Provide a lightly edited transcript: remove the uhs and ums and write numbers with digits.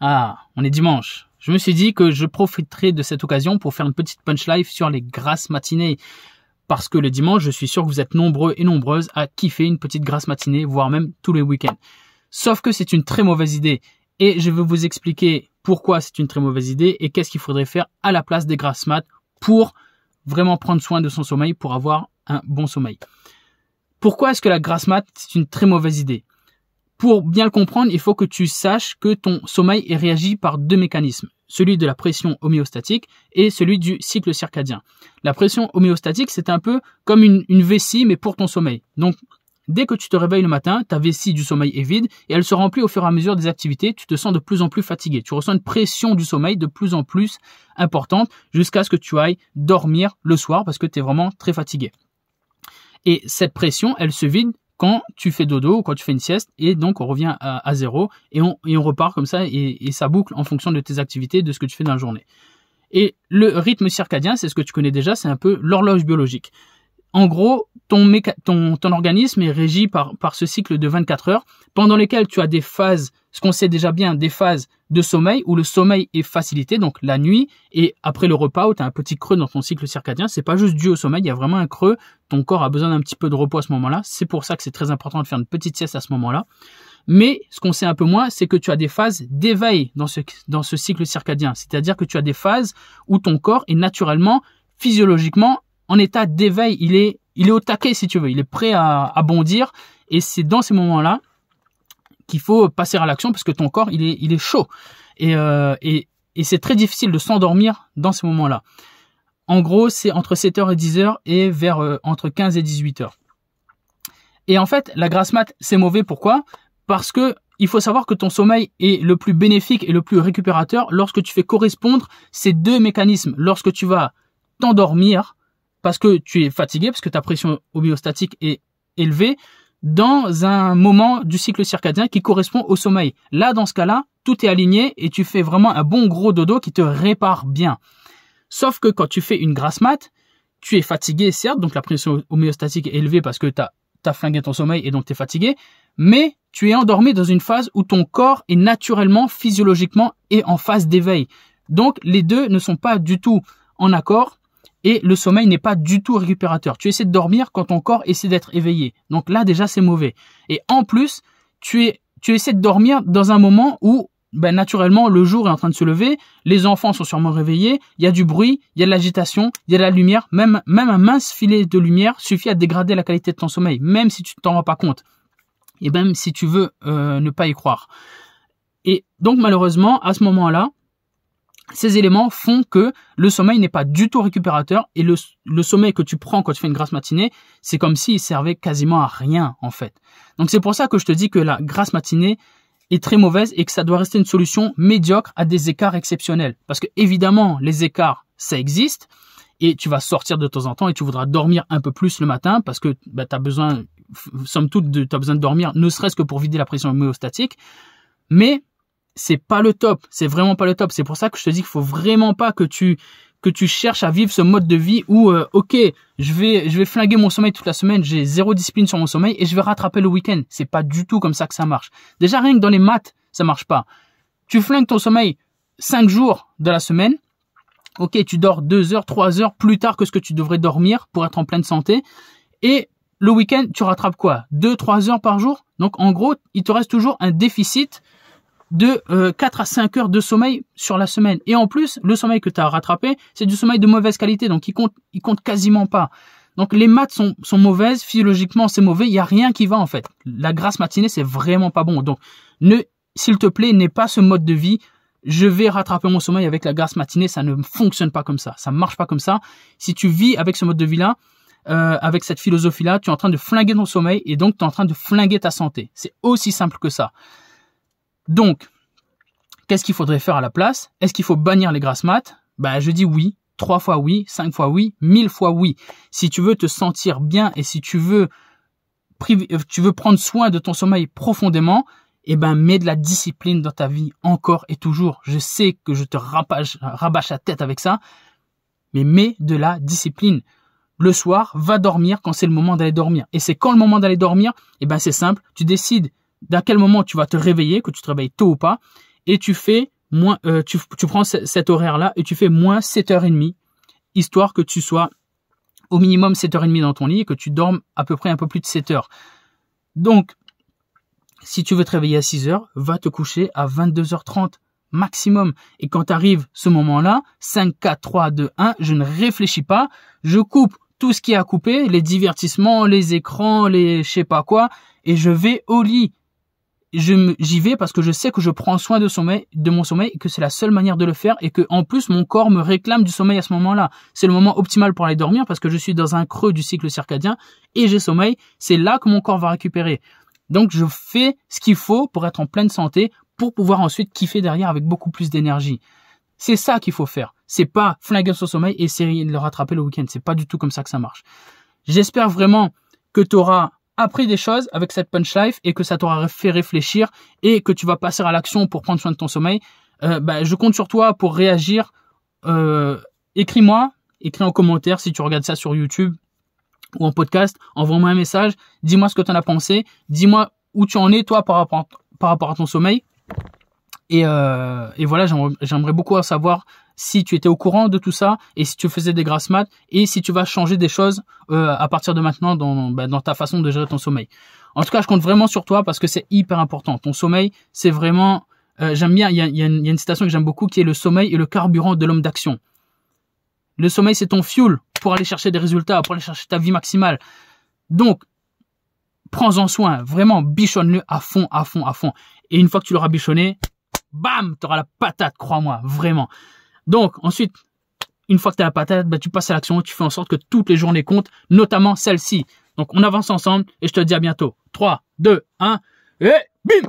Ah, on est dimanche. Je me suis dit que je profiterai de cette occasion pour faire une petite punch live sur les grasses matinées. Parce que le dimanche, je suis sûr que vous êtes nombreux et nombreuses à kiffer une petite grasse matinée, voire même tous les week-ends. Sauf que c'est une très mauvaise idée. Et je vais vous expliquer pourquoi c'est une très mauvaise idée et qu'est-ce qu'il faudrait faire à la place des grasses mat pour vraiment prendre soin de son sommeil, pour avoir un bon sommeil. Pourquoi est-ce que la grasse mat, c'est une très mauvaise idée? Pour bien le comprendre, il faut que tu saches que ton sommeil est réagi par deux mécanismes. Celui de la pression homéostatique et celui du cycle circadien. La pression homéostatique, c'est un peu comme une vessie, mais pour ton sommeil. Donc, dès que tu te réveilles le matin, ta vessie du sommeil est vide et elle se remplit au fur et à mesure des activités. Tu te sens de plus en plus fatigué. Tu ressens une pression du sommeil de plus en plus importante jusqu'à ce que tu ailles dormir le soir parce que tu es vraiment très fatigué. Et cette pression, elle se vide quand tu fais dodo ou quand tu fais une sieste, et donc on revient à zéro et on repart comme ça et ça boucle en fonction de tes activités, de ce que tu fais dans la journée. Et le rythme circadien, c'est ce que tu connais déjà, c'est un peu l'horloge biologique. En gros, ton organisme est régi par ce cycle de 24 heures pendant lesquelles tu as des phases, ce qu'on sait déjà bien, des phases de sommeil où le sommeil est facilité, donc la nuit et après le repas où tu as un petit creux dans ton cycle circadien. C'est pas juste dû au sommeil, il y a vraiment un creux. Ton corps a besoin d'un petit peu de repos à ce moment-là. C'est pour ça que c'est très important de faire une petite sieste à ce moment-là. Mais ce qu'on sait un peu moins, c'est que tu as des phases d'éveil dans ce cycle circadien. C'est-à-dire que tu as des phases où ton corps est naturellement, physiologiquement, en état d'éveil. Il est au taquet, si tu veux. Il est prêt à bondir. Et c'est dans ces moments-là qu'il faut passer à l'action parce que ton corps, il est chaud. Et c'est très difficile de s'endormir dans ces moments-là. En gros, c'est entre 7h et 10h et vers entre 15 et 18h. Et en fait, la grasse mat, c'est mauvais. Pourquoi? Parce que il faut savoir que ton sommeil est le plus bénéfique et le plus récupérateur lorsque tu fais correspondre ces deux mécanismes. Lorsque tu vas t'endormir parce que tu es fatigué, parce que ta pression homéostatique est élevée, dans un moment du cycle circadien qui correspond au sommeil. Là, dans ce cas-là, tout est aligné et tu fais vraiment un bon gros dodo qui te répare bien. Sauf que quand tu fais une grasse mat, tu es fatigué, certes, donc la pression homéostatique est élevée parce que tu as flingué ton sommeil et donc tu es fatigué, mais tu es endormi dans une phase où ton corps est naturellement, physiologiquement et en phase d'éveil. Donc les deux ne sont pas du tout en accord et le sommeil n'est pas du tout récupérateur. Tu essaies de dormir quand ton corps essaie d'être éveillé. Donc là déjà c'est mauvais. Et en plus, tu essaies de dormir dans un moment où naturellement, le jour est en train de se lever, les enfants sont sûrement réveillés, il y a du bruit, il y a de l'agitation, il y a de la lumière, même un mince filet de lumière suffit à dégrader la qualité de ton sommeil, même si tu ne t'en rends pas compte, et même si tu veux ne pas y croire. Et donc malheureusement, à ce moment-là, ces éléments font que le sommeil n'est pas du tout récupérateur et le sommeil que tu prends quand tu fais une grasse matinée, c'est comme s'il servait quasiment à rien en fait. Donc c'est pour ça que je te dis que la grasse matinée est très mauvaise et que ça doit rester une solution médiocre à des écarts exceptionnels. Parce que évidemment, les écarts, ça existe et tu vas sortir de temps en temps et tu voudras dormir un peu plus le matin parce que tu as besoin, somme toute, tu as besoin de dormir, ne serait-ce que pour vider la pression homéostatique. Mais c'est pas le top, c'est vraiment pas le top. C'est pour ça que je te dis qu'il faut vraiment pas que tu cherches à vivre ce mode de vie où ok, je vais flinguer mon sommeil toute la semaine, j'ai zéro discipline sur mon sommeil et je vais rattraper le week-end. C'est pas du tout comme ça que ça marche. Déjà rien que dans les maths, ça marche pas. Tu flingues ton sommeil 5 jours de la semaine. Ok, tu dors 2 heures, 3 heures plus tard que ce que tu devrais dormir pour être en pleine santé. Et le week-end, tu rattrapes quoi? 2-3 heures par jour? Donc en gros, il te reste toujours un déficit de 4 à 5 heures de sommeil sur la semaine. Et en plus, le sommeil que tu as rattrapé, c'est du sommeil de mauvaise qualité, donc il compte quasiment pas. Donc les maths sont mauvaises, physiologiquement c'est mauvais, il n'y a rien qui va en fait. La grasse matinée, c'est vraiment pas bon. Donc s'il te plaît, n'aie pas ce mode de vie, je vais rattraper mon sommeil avec la grasse matinée, ça ne fonctionne pas comme ça, ça marche pas comme ça. Si tu vis avec ce mode de vie-là, avec cette philosophie-là, tu es en train de flinguer ton sommeil et donc tu es en train de flinguer ta santé. C'est aussi simple que ça. Donc, qu'est-ce qu'il faudrait faire à la place? Est-ce qu'il faut bannir les grasses mat? Je dis oui, 3 fois oui, 5 fois oui, 1000 fois oui. Si tu veux te sentir bien et si tu veux prendre soin de ton sommeil profondément, mets de la discipline dans ta vie encore et toujours. Je sais que je te rabâche la tête avec ça, mais mets de la discipline. Le soir, va dormir quand c'est le moment d'aller dormir. Et c'est quand le moment d'aller dormir? C'est simple, tu décides d'à quel moment tu vas te réveiller, que tu te réveilles tôt ou pas, et tu fais moins, tu prends cet horaire-là et tu fais moins 7h30, histoire que tu sois au minimum 7h30 dans ton lit et que tu dormes à peu près un peu plus de 7 heures. Donc, si tu veux te réveiller à 6h, va te coucher à 22h30 maximum. Et quand arrive ce moment-là, 5, 4, 3, 2, 1, je ne réfléchis pas, je coupe tout ce qui est à couper, les divertissements, les écrans, les je sais pas quoi, et je vais au lit. J'y vais parce que je sais que je prends soin de mon sommeil et que c'est la seule manière de le faire et que en plus mon corps me réclame du sommeil à ce moment-là. C'est le moment optimal pour aller dormir parce que je suis dans un creux du cycle circadien et j'ai sommeil. C'est là que mon corps va récupérer. Donc je fais ce qu'il faut pour être en pleine santé pour pouvoir ensuite kiffer derrière avec beaucoup plus d'énergie. C'est ça qu'il faut faire. C'est pas flinguer son sommeil et essayer de le rattraper le week-end. C'est pas du tout comme ça que ça marche. J'espère vraiment que tu auras appris des choses avec cette punch life et que ça t'aura fait réfléchir et que tu vas passer à l'action pour prendre soin de ton sommeil. Je compte sur toi pour réagir. Écris-moi, écris en commentaire si tu regardes ça sur YouTube ou en podcast. Envoie-moi un message. Dis-moi ce que tu en as pensé. Dis-moi où tu en es toi par rapport à ton sommeil. Et voilà, j'aimerais beaucoup savoir si tu étais au courant de tout ça et si tu faisais des grasses mat et si tu vas changer des choses à partir de maintenant dans ta façon de gérer ton sommeil. En tout cas, je compte vraiment sur toi parce que c'est hyper important. Ton sommeil, c'est vraiment... j'aime bien, il y a une citation que j'aime beaucoup qui est « Le sommeil est le carburant de l'homme d'action ». Le sommeil, c'est ton fuel pour aller chercher des résultats, pour aller chercher ta vie maximale. Donc, prends-en soin, vraiment, bichonne-le à fond, à fond, à fond. Et une fois que tu l'auras bichonné, bam, tu auras la patate, crois-moi, vraiment. Donc, ensuite, une fois que tu as la patate, tu passes à l'action, tu fais en sorte que toutes les journées comptent, notamment celle-ci. Donc, on avance ensemble et je te dis à bientôt. 3, 2, 1, et bim!